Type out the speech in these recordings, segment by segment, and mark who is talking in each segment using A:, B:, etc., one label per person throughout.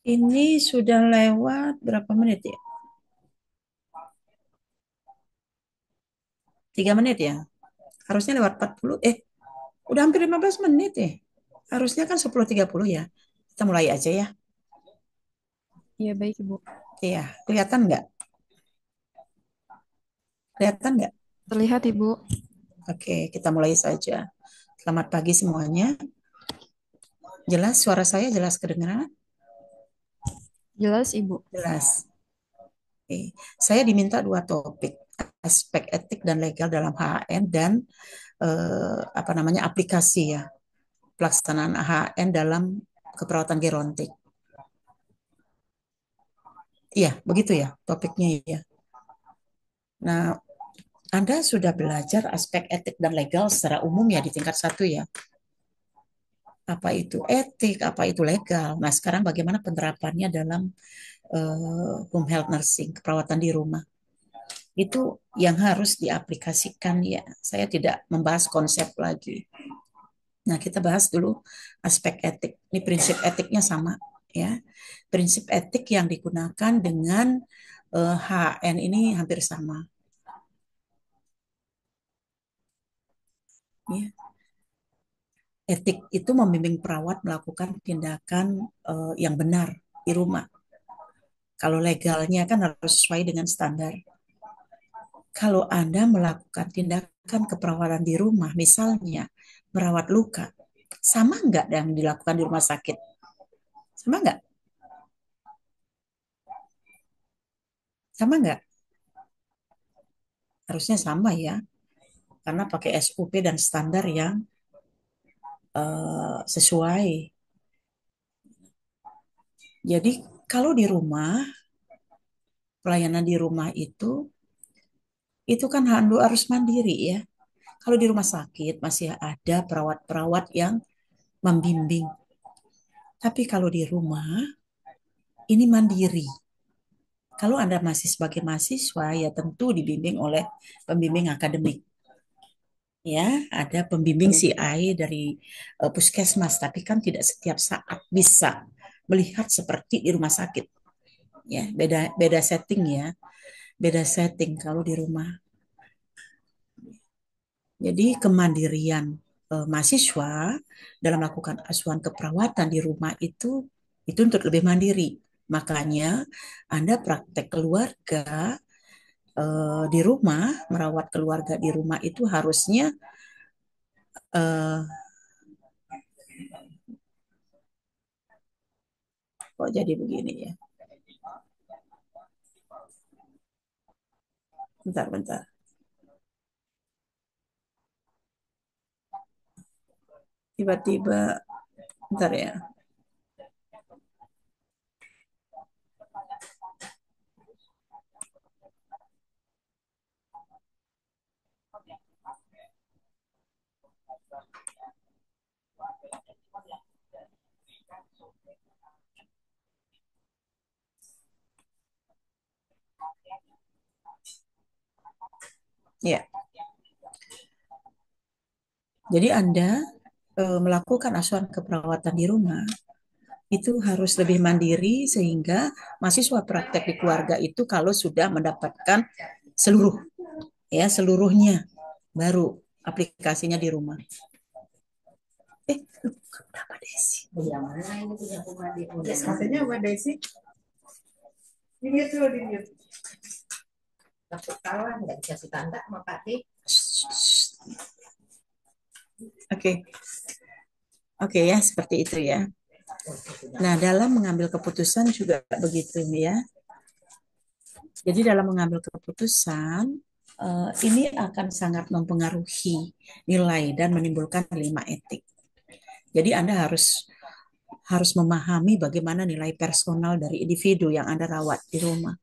A: Ini sudah lewat berapa menit ya? 3 menit ya? Harusnya lewat 40. Udah hampir 15 menit ya. Harusnya kan 10.30 ya. Kita mulai aja ya.
B: Iya, baik, Ibu.
A: Iya, kelihatan nggak? Kelihatan nggak?
B: Terlihat, Ibu.
A: Oke, kita mulai saja. Selamat pagi semuanya. Jelas suara saya jelas kedengaran?
B: Jelas, Ibu.
A: Jelas. Oke. Saya diminta dua topik, aspek etik dan legal dalam HAN dan apa namanya aplikasi ya, pelaksanaan HAN dalam keperawatan gerontik. Iya, begitu ya topiknya ya. Nah, Anda sudah belajar aspek etik dan legal secara umum ya di tingkat satu ya. Apa itu etik, apa itu legal. Nah, sekarang bagaimana penerapannya dalam home health nursing, keperawatan di rumah. Itu yang harus diaplikasikan ya. Saya tidak membahas konsep lagi. Nah, kita bahas dulu aspek etik. Ini prinsip etiknya sama ya. Prinsip etik yang digunakan dengan HN ini hampir sama. Ya. Etik itu membimbing perawat melakukan tindakan yang benar di rumah. Kalau legalnya kan harus sesuai dengan standar. Kalau Anda melakukan tindakan keperawatan di rumah, misalnya merawat luka, sama nggak yang dilakukan di rumah sakit? Sama nggak? Sama nggak? Harusnya sama ya, karena pakai SOP dan standar yang sesuai. Jadi kalau di rumah, pelayanan di rumah itu kan harus mandiri ya. Kalau di rumah sakit masih ada perawat-perawat yang membimbing. Tapi kalau di rumah ini mandiri. Kalau Anda masih sebagai mahasiswa ya tentu dibimbing oleh pembimbing akademik. Ya, ada pembimbing CI dari puskesmas, tapi kan tidak setiap saat bisa melihat seperti di rumah sakit. Ya, beda beda setting ya, beda setting kalau di rumah. Jadi kemandirian mahasiswa dalam melakukan asuhan keperawatan di rumah itu untuk lebih mandiri. Makanya Anda praktek keluarga di rumah, merawat keluarga di rumah itu harusnya eh, kok jadi begini ya. Bentar, bentar. Tiba-tiba, bentar ya. Ya, jadi Anda melakukan asuhan keperawatan di rumah itu harus lebih mandiri sehingga mahasiswa praktek di keluarga itu kalau sudah mendapatkan seluruh ya seluruhnya baru aplikasinya di rumah. Berapa Desi? Yang mana ini punya rumah di katanya Mbak Desi. Di mute dulu, di mute. Takut kalah, nggak dikasih tanda sama Pak D. Oke, oke ya, seperti itu ya. Nah, dalam mengambil keputusan juga begitu ya. Jadi dalam mengambil keputusan, ini akan sangat mempengaruhi nilai dan menimbulkan dilema etik. Jadi Anda harus harus memahami bagaimana nilai personal dari individu yang Anda rawat di rumah.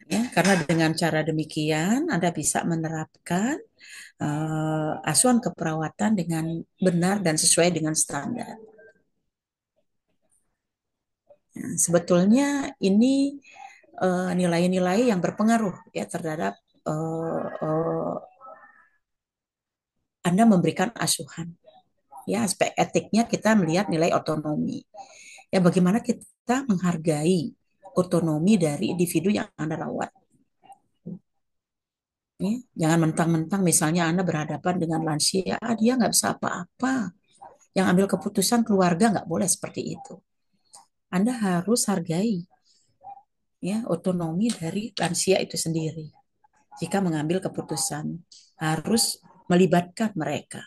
A: Ya, karena dengan cara demikian Anda bisa menerapkan asuhan keperawatan dengan benar dan sesuai dengan standar. Nah, sebetulnya ini nilai-nilai yang berpengaruh ya terhadap uh, uh, Anda memberikan asuhan. Ya, aspek etiknya kita melihat nilai otonomi. Ya, bagaimana kita kita menghargai otonomi dari individu yang Anda rawat. Ya, jangan mentang-mentang misalnya Anda berhadapan dengan lansia, dia nggak bisa apa-apa. Yang ambil keputusan keluarga nggak boleh seperti itu. Anda harus hargai ya otonomi dari lansia itu sendiri. Jika mengambil keputusan, harus melibatkan mereka.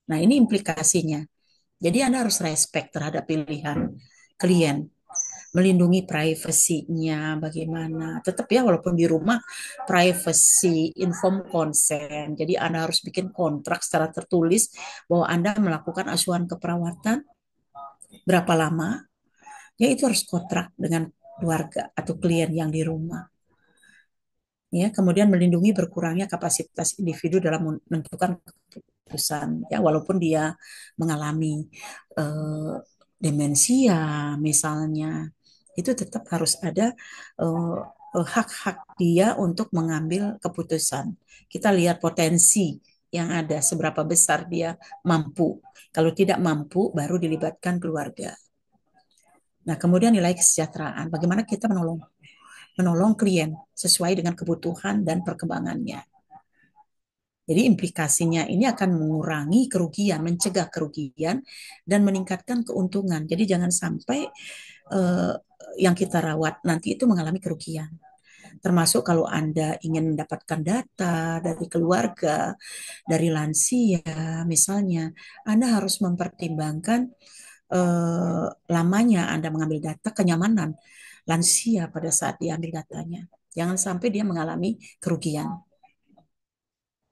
A: Nah, ini implikasinya. Jadi Anda harus respect terhadap pilihan klien, melindungi privasinya bagaimana. Tetap ya walaupun di rumah privacy, inform consent. Jadi Anda harus bikin kontrak secara tertulis bahwa Anda melakukan asuhan keperawatan berapa lama. Ya itu harus kontrak dengan keluarga atau klien yang di rumah. Ya, kemudian melindungi berkurangnya kapasitas individu dalam menentukan keputusan ya walaupun dia mengalami eh, demensia misalnya itu tetap harus ada hak-hak dia untuk mengambil keputusan. Kita lihat potensi yang ada seberapa besar dia mampu. Kalau tidak mampu baru dilibatkan keluarga. Nah, kemudian nilai kesejahteraan. Bagaimana kita menolong klien sesuai dengan kebutuhan dan perkembangannya. Jadi implikasinya ini akan mengurangi kerugian, mencegah kerugian, dan meningkatkan keuntungan. Jadi jangan sampai eh, yang kita rawat nanti itu mengalami kerugian. Termasuk kalau Anda ingin mendapatkan data dari keluarga, dari lansia misalnya, Anda harus mempertimbangkan lamanya Anda mengambil data, kenyamanan lansia pada saat diambil datanya. Jangan sampai dia mengalami kerugian.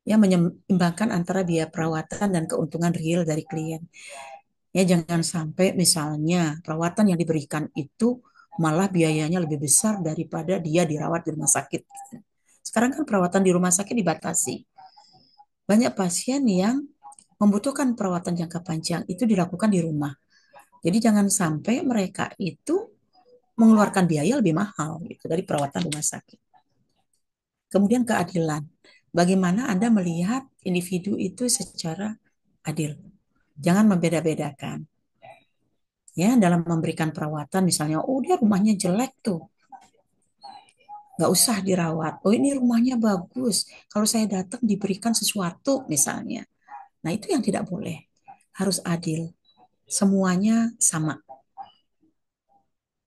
A: Ya, menyeimbangkan antara biaya perawatan dan keuntungan real dari klien. Ya, jangan sampai misalnya perawatan yang diberikan itu malah biayanya lebih besar daripada dia dirawat di rumah sakit. Sekarang kan perawatan di rumah sakit dibatasi. Banyak pasien yang membutuhkan perawatan jangka panjang itu dilakukan di rumah. Jadi jangan sampai mereka itu mengeluarkan biaya lebih mahal gitu dari perawatan rumah sakit. Kemudian keadilan. Bagaimana Anda melihat individu itu secara adil? Jangan membeda-bedakan. Ya, dalam memberikan perawatan misalnya, oh dia rumahnya jelek tuh, nggak usah dirawat. Oh ini rumahnya bagus, kalau saya datang diberikan sesuatu misalnya. Nah itu yang tidak boleh. Harus adil, semuanya sama.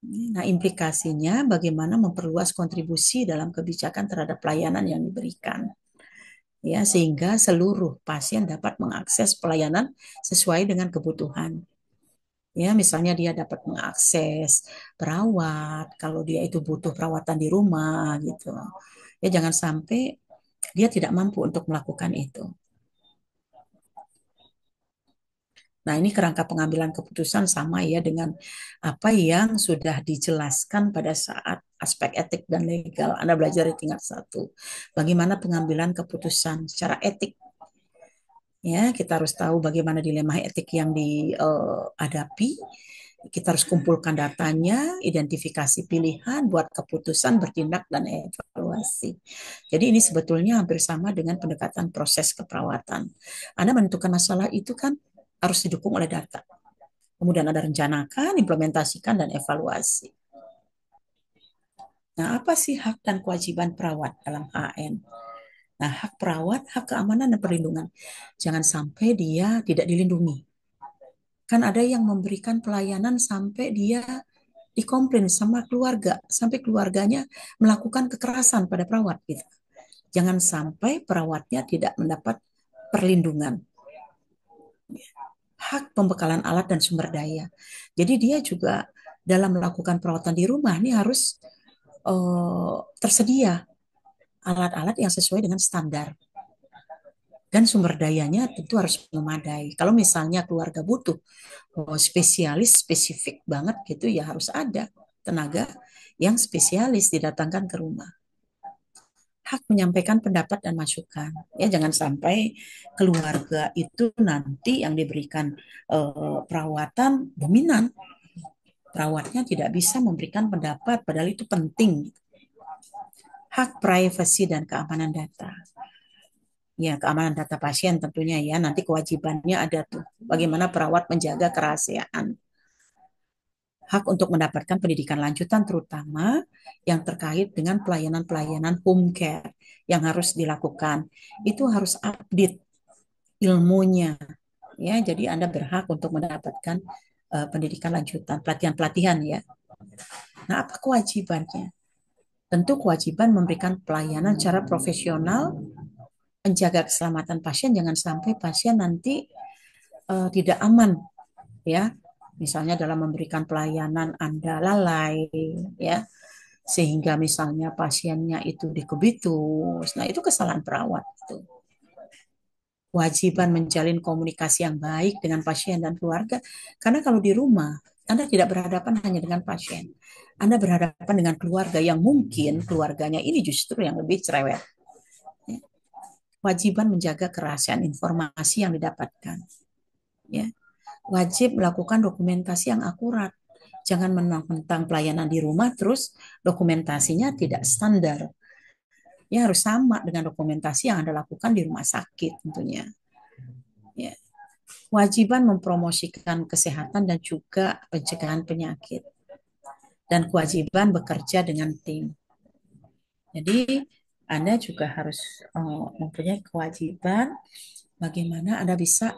A: Nah implikasinya bagaimana memperluas kontribusi dalam kebijakan terhadap pelayanan yang diberikan. Ya, sehingga seluruh pasien dapat mengakses pelayanan sesuai dengan kebutuhan. Ya, misalnya dia dapat mengakses perawat kalau dia itu butuh perawatan di rumah gitu. Ya, jangan sampai dia tidak mampu untuk melakukan itu. Nah, ini kerangka pengambilan keputusan sama ya dengan apa yang sudah dijelaskan pada saat aspek etik dan legal. Anda belajar di tingkat satu. Bagaimana pengambilan keputusan secara etik. Ya, kita harus tahu bagaimana dilema etik yang dihadapi. Kita harus kumpulkan datanya, identifikasi pilihan, buat keputusan, bertindak, dan evaluasi. Jadi ini sebetulnya hampir sama dengan pendekatan proses keperawatan. Anda menentukan masalah itu kan harus didukung oleh data. Kemudian ada rencanakan, implementasikan, dan evaluasi. Nah, apa sih hak dan kewajiban perawat dalam HN? Nah, hak perawat, hak keamanan dan perlindungan. Jangan sampai dia tidak dilindungi. Kan ada yang memberikan pelayanan sampai dia dikomplain sama keluarga, sampai keluarganya melakukan kekerasan pada perawat gitu. Jangan sampai perawatnya tidak mendapat perlindungan. Hak pembekalan alat dan sumber daya. Jadi dia juga dalam melakukan perawatan di rumah ini harus tersedia alat-alat yang sesuai dengan standar. Dan sumber dayanya tentu harus memadai. Kalau misalnya keluarga butuh spesialis spesifik banget gitu ya harus ada tenaga yang spesialis didatangkan ke rumah. Hak menyampaikan pendapat dan masukan. Ya jangan sampai keluarga itu nanti yang diberikan perawatan dominan. Perawatnya tidak bisa memberikan pendapat padahal itu penting. Hak privasi dan keamanan data. Ya, keamanan data pasien tentunya ya. Nanti kewajibannya ada tuh. Bagaimana perawat menjaga kerahasiaan. hak untuk mendapatkan pendidikan lanjutan terutama yang terkait dengan pelayanan-pelayanan home care yang harus dilakukan. Itu harus update ilmunya ya. Jadi Anda berhak untuk mendapatkan pendidikan lanjutan, pelatihan-pelatihan ya. Nah, apa kewajibannya? Tentu kewajiban memberikan pelayanan secara profesional, menjaga keselamatan pasien, jangan sampai pasien nanti tidak aman ya. Misalnya dalam memberikan pelayanan Anda lalai ya, sehingga misalnya pasiennya itu dikubitus. Nah, itu kesalahan perawat itu. Kewajiban menjalin komunikasi yang baik dengan pasien dan keluarga. Karena kalau di rumah, Anda tidak berhadapan hanya dengan pasien. Anda berhadapan dengan keluarga yang mungkin keluarganya ini justru yang lebih cerewet. Ya. Kewajiban menjaga kerahasiaan informasi yang didapatkan. Ya. Wajib melakukan dokumentasi yang akurat. Jangan menang-mentang pelayanan di rumah terus dokumentasinya tidak standar. Ya harus sama dengan dokumentasi yang Anda lakukan di rumah sakit tentunya. Ya. Kewajiban mempromosikan kesehatan dan juga pencegahan penyakit, dan kewajiban bekerja dengan tim. Jadi Anda juga harus mempunyai kewajiban bagaimana Anda bisa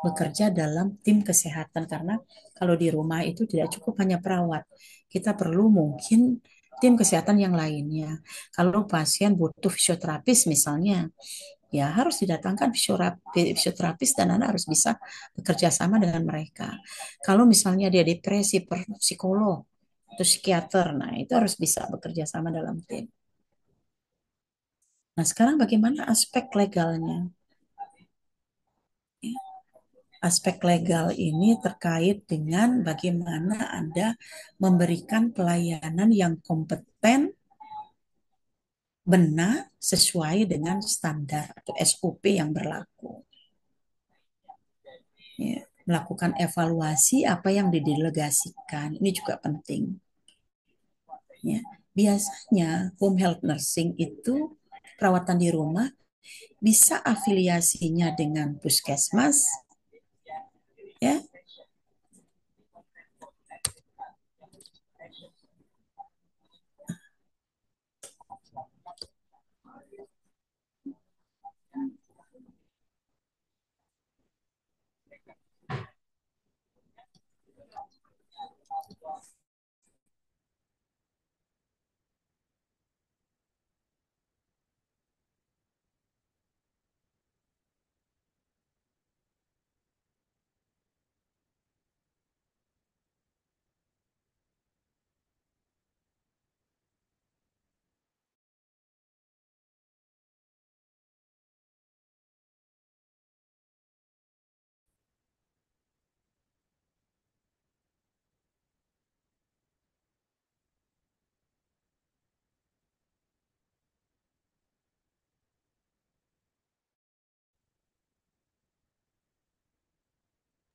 A: bekerja dalam tim kesehatan, karena kalau di rumah itu tidak cukup hanya perawat. Kita perlu mungkin tim kesehatan yang lainnya. Kalau pasien butuh fisioterapis misalnya, ya harus didatangkan fisioterapis dan Anda harus bisa bekerja sama dengan mereka. Kalau misalnya dia depresi, psikolog atau psikiater, nah itu harus bisa bekerja sama dalam tim. Nah, sekarang bagaimana aspek legalnya? Ya, aspek legal ini terkait dengan bagaimana Anda memberikan pelayanan yang kompeten, benar, sesuai dengan standar atau SOP yang berlaku. Ya, melakukan evaluasi apa yang didelegasikan. Ini juga penting. Ya, biasanya home health nursing itu perawatan di rumah bisa afiliasinya dengan puskesmas, ya.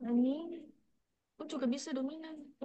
B: Ini, aku juga bisa dominan.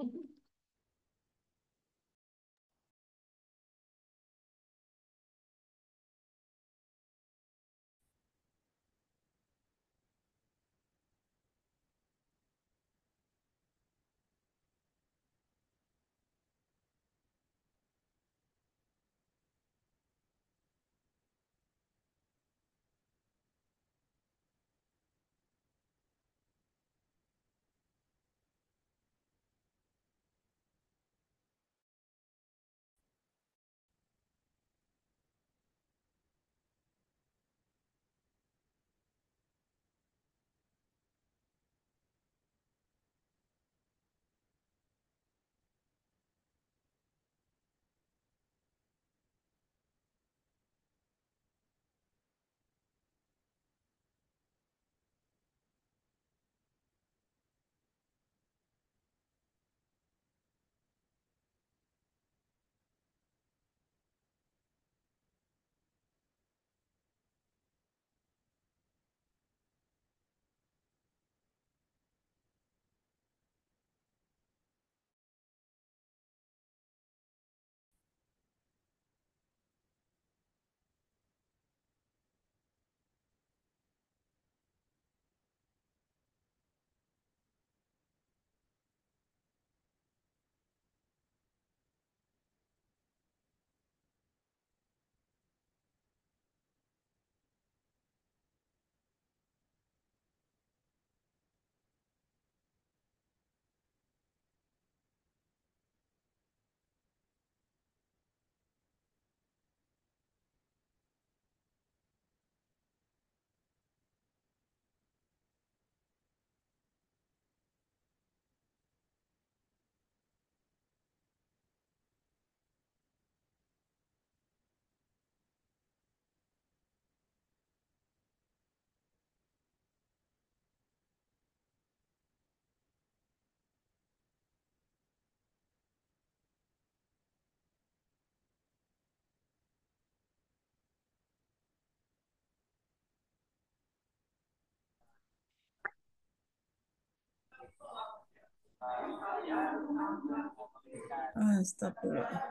A: Astagfirullah.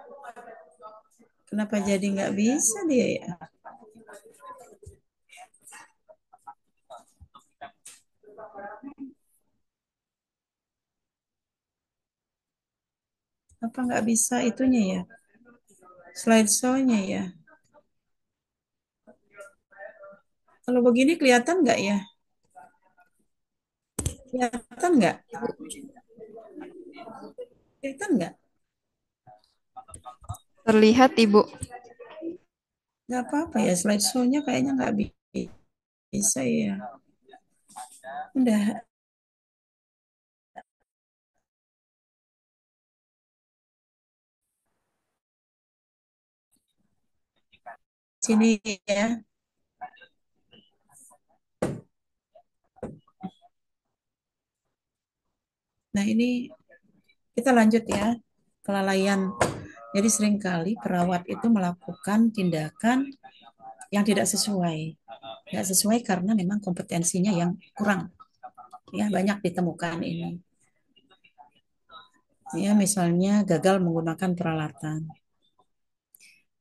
A: Kenapa jadi nggak bisa dia ya? Apa nggak bisa itunya ya? Slideshow-nya ya. Kalau begini kelihatan nggak ya? Kelihatan nggak?
B: Ibu,
A: Kelihatan nggak?
B: terlihat Ibu.
A: Nggak apa-apa ya. Slideshow-nya kayaknya nggak bisa ya. Udah sini ya. Nah ini kita lanjut ya. Kelalaian. Jadi seringkali perawat itu melakukan tindakan yang tidak sesuai. Tidak sesuai karena memang kompetensinya yang kurang. Ya, banyak ditemukan ini. Ya, misalnya gagal menggunakan peralatan.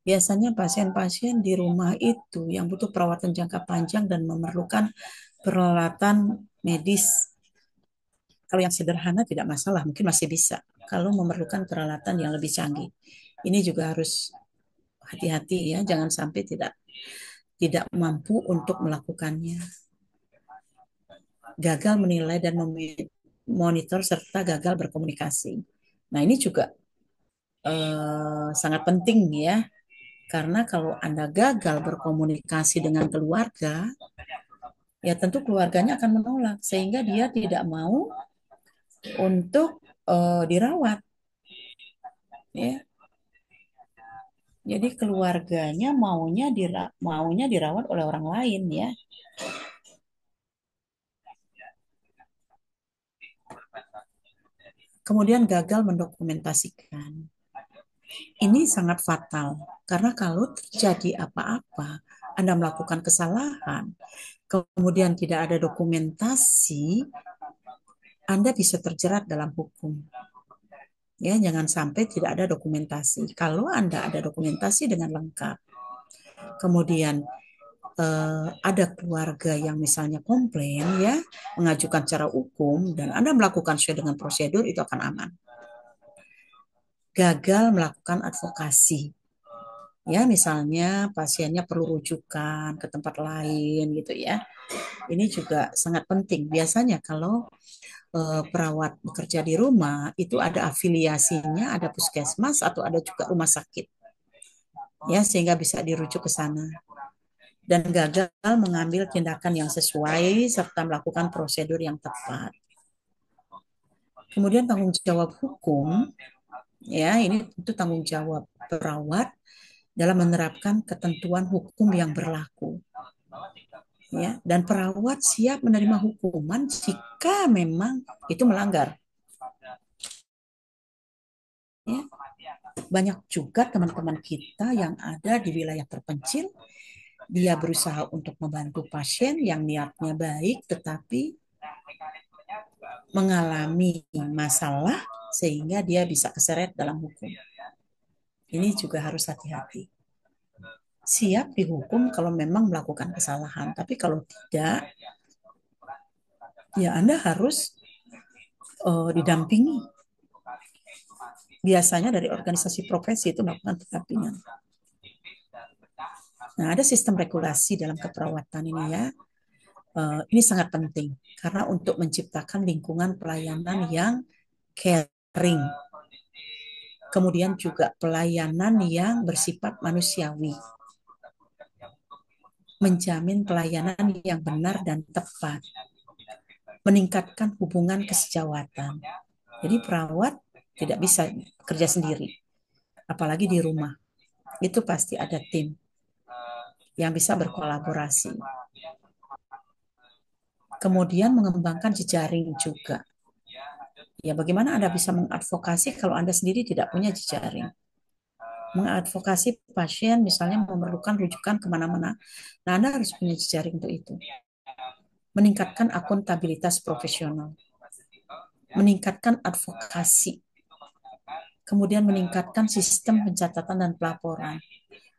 A: Biasanya pasien-pasien di rumah itu yang butuh perawatan jangka panjang dan memerlukan peralatan medis. Kalau yang sederhana tidak masalah, mungkin masih bisa. Kalau memerlukan peralatan yang lebih canggih, ini juga harus hati-hati ya, jangan sampai tidak mampu untuk melakukannya. Gagal menilai dan memonitor serta gagal berkomunikasi. Nah, ini juga sangat penting ya, karena kalau Anda gagal berkomunikasi dengan keluarga, ya tentu keluarganya akan menolak sehingga dia tidak mau untuk dirawat ya. Jadi keluarganya maunya dirawat oleh orang lain ya. Kemudian gagal mendokumentasikan. Ini sangat fatal karena kalau terjadi apa-apa, Anda melakukan kesalahan, kemudian tidak ada dokumentasi, Anda bisa terjerat dalam hukum. Ya, jangan sampai tidak ada dokumentasi. Kalau Anda ada dokumentasi dengan lengkap, kemudian ada keluarga yang misalnya komplain ya, mengajukan secara hukum dan Anda melakukan sesuai dengan prosedur itu akan aman. Gagal melakukan advokasi. Ya, misalnya pasiennya perlu rujukan ke tempat lain gitu ya. Ini juga sangat penting. Biasanya kalau perawat bekerja di rumah itu ada afiliasinya, ada puskesmas atau ada juga rumah sakit. Ya, sehingga bisa dirujuk ke sana. Dan gagal mengambil tindakan yang sesuai serta melakukan prosedur yang tepat. Kemudian tanggung jawab hukum, ya ini tentu tanggung jawab perawat dalam menerapkan ketentuan hukum yang berlaku. Ya, dan perawat siap menerima hukuman jika memang itu melanggar. Ya, banyak juga teman-teman kita yang ada di wilayah terpencil, dia berusaha untuk membantu pasien yang niatnya baik, tetapi mengalami masalah sehingga dia bisa keseret dalam hukum. Ini juga harus hati-hati. Siap dihukum kalau memang melakukan kesalahan, tapi kalau tidak, ya Anda harus didampingi. Biasanya dari organisasi profesi itu melakukan pendampingan. Nah, ada sistem regulasi dalam keperawatan ini ya. Ini sangat penting karena untuk menciptakan lingkungan pelayanan yang caring, kemudian juga pelayanan yang bersifat manusiawi, menjamin pelayanan yang benar dan tepat, meningkatkan hubungan kesejawatan. Jadi perawat tidak bisa kerja sendiri, apalagi di rumah. Itu pasti ada tim yang bisa berkolaborasi. Kemudian mengembangkan jejaring juga. Ya, bagaimana Anda bisa mengadvokasi kalau Anda sendiri tidak punya jejaring? Mengadvokasi pasien misalnya memerlukan rujukan kemana-mana. Nah, Anda harus punya jejaring untuk itu. Meningkatkan akuntabilitas profesional. meningkatkan advokasi, kemudian meningkatkan sistem pencatatan dan pelaporan,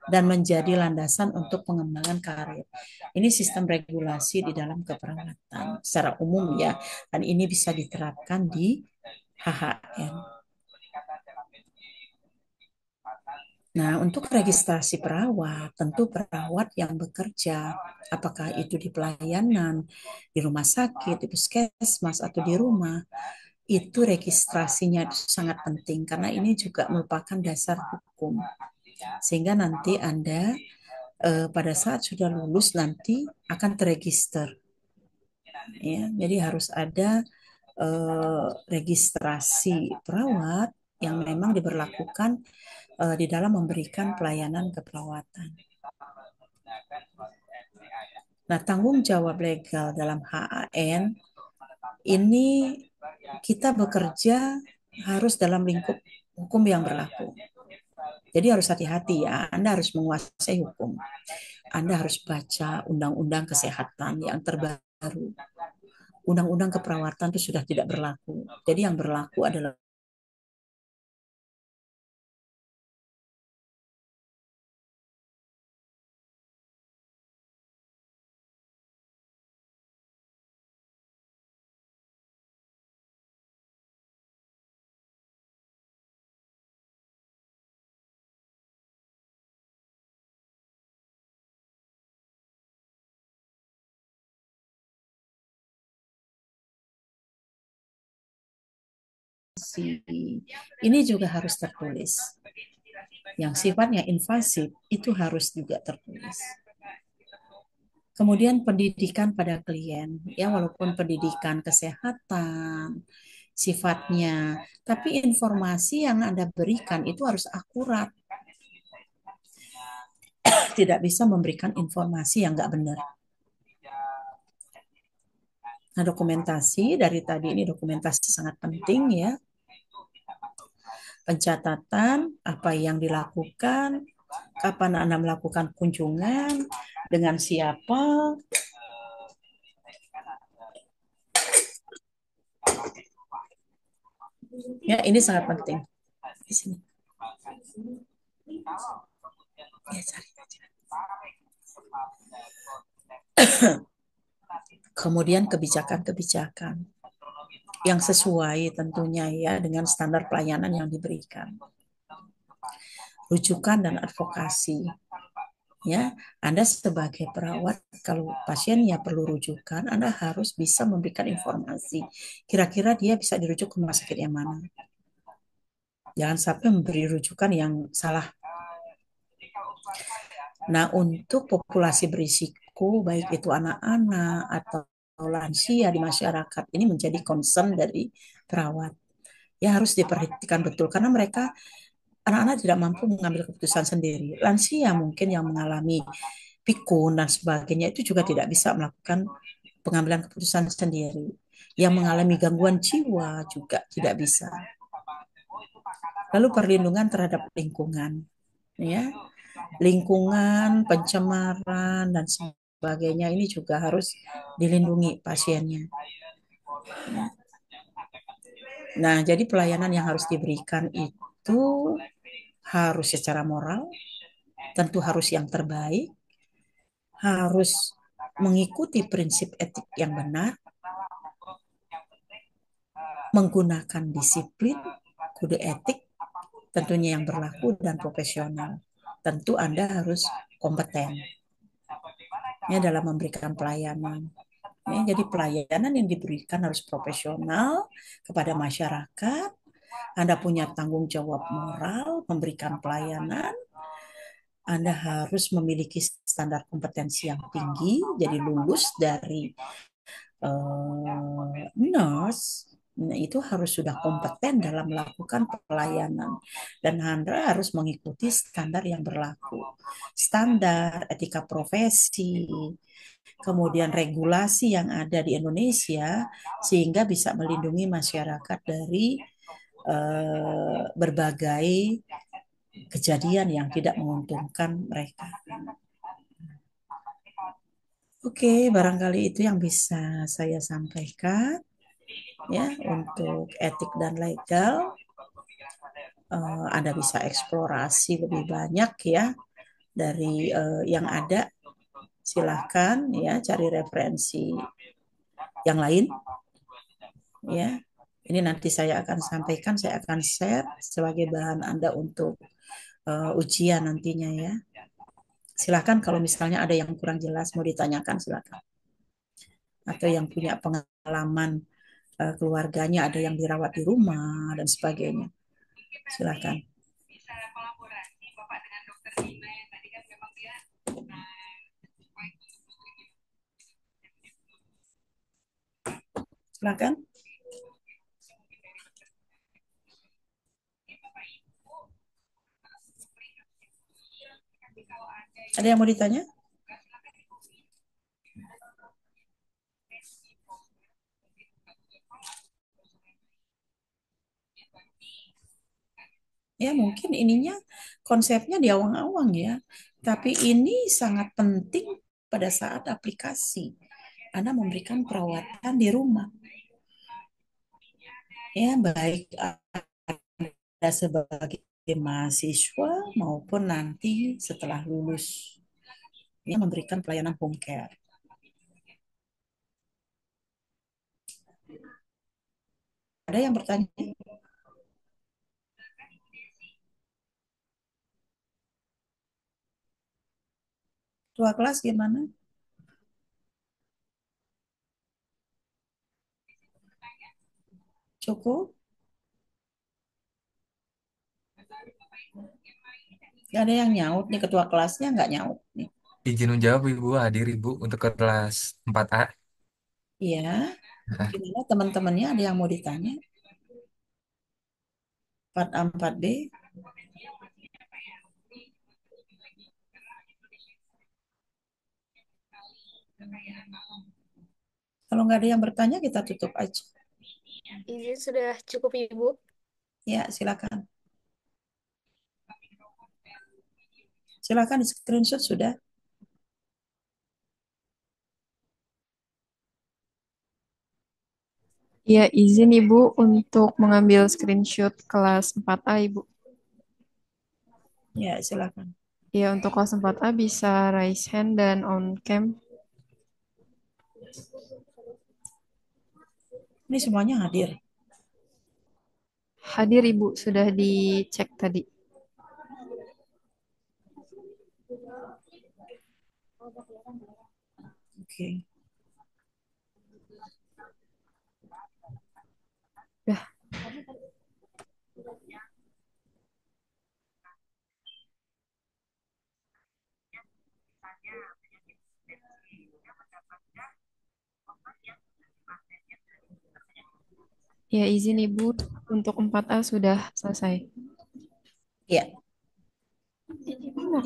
A: dan menjadi landasan untuk pengembangan karir. Ini sistem regulasi di dalam keperawatan secara umum ya, dan ini bisa diterapkan di HHN. Nah, untuk registrasi perawat, tentu perawat yang bekerja, apakah itu di pelayanan, di rumah sakit, di puskesmas, atau di rumah, itu registrasinya sangat penting karena ini juga merupakan dasar hukum. Sehingga nanti Anda pada saat sudah lulus nanti akan terregister. Ya, jadi harus ada registrasi perawat yang memang diberlakukan di dalam memberikan pelayanan keperawatan. Nah, tanggung jawab legal dalam HAN ini kita bekerja harus dalam lingkup hukum yang berlaku. Jadi harus hati-hati ya, Anda harus menguasai hukum. Anda harus baca undang-undang kesehatan yang terbaru. Undang-undang keperawatan itu sudah tidak berlaku. Jadi yang berlaku adalah ini juga harus tertulis. Yang sifatnya invasif itu harus juga tertulis. Kemudian pendidikan pada klien, ya walaupun pendidikan kesehatan sifatnya, tapi informasi yang Anda berikan itu harus akurat. Tidak bisa memberikan informasi yang nggak benar. Nah, dokumentasi dari tadi ini dokumentasi sangat penting ya. Pencatatan apa yang dilakukan, kapan Anda melakukan kunjungan, dengan siapa. Ya, ini sangat penting. Di sini. Ya, cari aja. Kemudian kebijakan-kebijakan yang sesuai tentunya ya dengan standar pelayanan yang diberikan. Rujukan dan advokasi. Ya, Anda sebagai perawat kalau pasiennya perlu rujukan, Anda harus bisa memberikan informasi. Kira-kira dia bisa dirujuk ke rumah sakit yang mana. Jangan sampai memberi rujukan yang salah. Nah, untuk populasi berisiko, baik itu anak-anak atau lansia di masyarakat, ini menjadi concern dari perawat. Ya harus diperhatikan betul, karena mereka, anak-anak tidak mampu mengambil keputusan sendiri. Lansia mungkin yang mengalami pikun dan sebagainya, itu juga tidak bisa melakukan pengambilan keputusan sendiri. Yang mengalami gangguan jiwa juga tidak bisa. Lalu perlindungan terhadap lingkungan. Ya, lingkungan, pencemaran, dan sebagainya ini juga harus dilindungi pasiennya. Nah, jadi pelayanan yang harus diberikan itu harus secara moral, tentu harus yang terbaik, harus mengikuti prinsip etik yang benar, menggunakan disiplin, kode etik, tentunya yang berlaku dan profesional. Tentu Anda harus kompeten ya dalam memberikan pelayanan. Ya, jadi pelayanan yang diberikan harus profesional kepada masyarakat. Anda punya tanggung jawab moral memberikan pelayanan. Anda harus memiliki standar kompetensi yang tinggi, jadi lulus dari nurse. Nah, itu harus sudah kompeten dalam melakukan pelayanan. Dan Anda harus mengikuti standar yang berlaku. Standar etika profesi, kemudian regulasi yang ada di Indonesia sehingga bisa melindungi masyarakat dari berbagai kejadian yang tidak menguntungkan mereka. Oke, barangkali itu yang bisa saya sampaikan. ya untuk etik dan legal. Anda bisa eksplorasi lebih banyak ya dari yang ada. Silahkan ya cari referensi yang lain ya. Ini nanti saya akan sampaikan, saya akan share sebagai bahan Anda untuk ujian nantinya ya. Silahkan kalau misalnya ada yang kurang jelas mau ditanyakan silahkan. Atau yang punya pengalaman keluarganya ada yang dirawat di rumah dan sebagainya. Silahkan. Silahkan. Ada yang mau ditanya? Ya mungkin ininya konsepnya di awang-awang ya. Tapi ini sangat penting pada saat aplikasi. Anda memberikan perawatan di rumah. Ya baik Anda sebagai mahasiswa maupun nanti setelah lulus. Ya memberikan pelayanan home care. Ada yang bertanya? Tua kelas gimana? Cukup? Gak ada yang nyaut nih ketua kelasnya nggak nyaut nih.
C: Izin menjawab Ibu, hadir Ibu untuk kelas 4A.
A: Iya, gimana teman-temannya ada yang mau ditanya? 4A 4B. Kalau nggak ada yang bertanya kita tutup aja.
B: Izin sudah cukup, Ibu.
A: Ya, silakan. Silakan di screenshot sudah.
D: Ya, izin Ibu untuk mengambil screenshot kelas 4A, Ibu.
A: Ya, silakan.
D: Ya, untuk kelas 4A bisa raise hand dan on cam.
A: Ini semuanya hadir.
D: Hadir Ibu, sudah dicek tadi.
A: Oke.
D: Dah. Ya, izin Ibu untuk 4A sudah selesai.
A: Ya,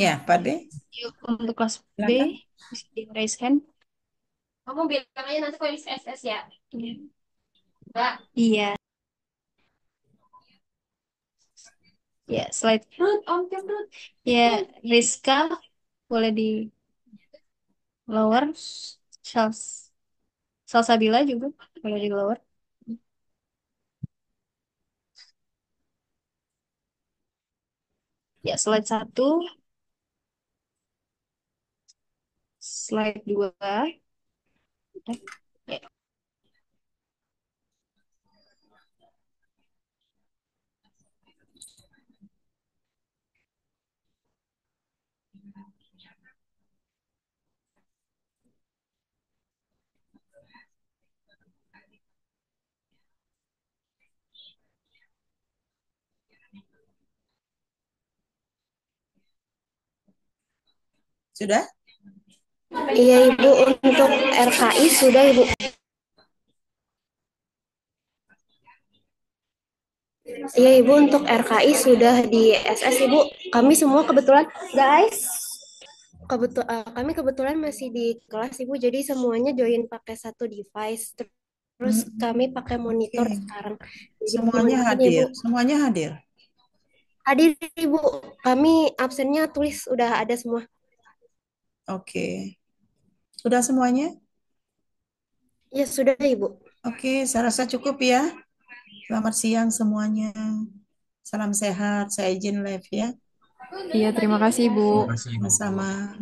A: ya, Pak B,
E: Yuk, untuk kelas B,
A: silakan.
E: bisa di raise hand. Kamu bilang aja nanti kalau list SS ya. Mbak. Iya. Ya, slide. Ruth, om Kim Ruth. Ya, Rizka boleh di lower. Sals, Salsabila juga boleh di lower. Ya, slide 1, slide 2. Udah. Ya,
A: Sudah?
E: iya Ibu, untuk RKI sudah Ibu. Iya Ibu, untuk RKI sudah di SS Ibu. Kami semua kebetulan, guys, kami kebetulan masih di kelas Ibu, jadi semuanya join pakai satu device. Terus kami pakai monitor
A: Oke.
E: sekarang. Jadi mohon
A: Semuanya
E: izin ya
A: hadir.
E: Bu.
A: Semuanya hadir.
E: Hadir Ibu, kami absennya tulis udah ada semua.
A: Oke. Sudah semuanya?
E: Ya sudah Ibu.
A: Oke, saya rasa cukup ya. Selamat siang semuanya. Salam sehat. Saya izin live ya.
D: Iya, terima kasih, Bu.
C: Terima kasih, Bu.
A: Sama-sama.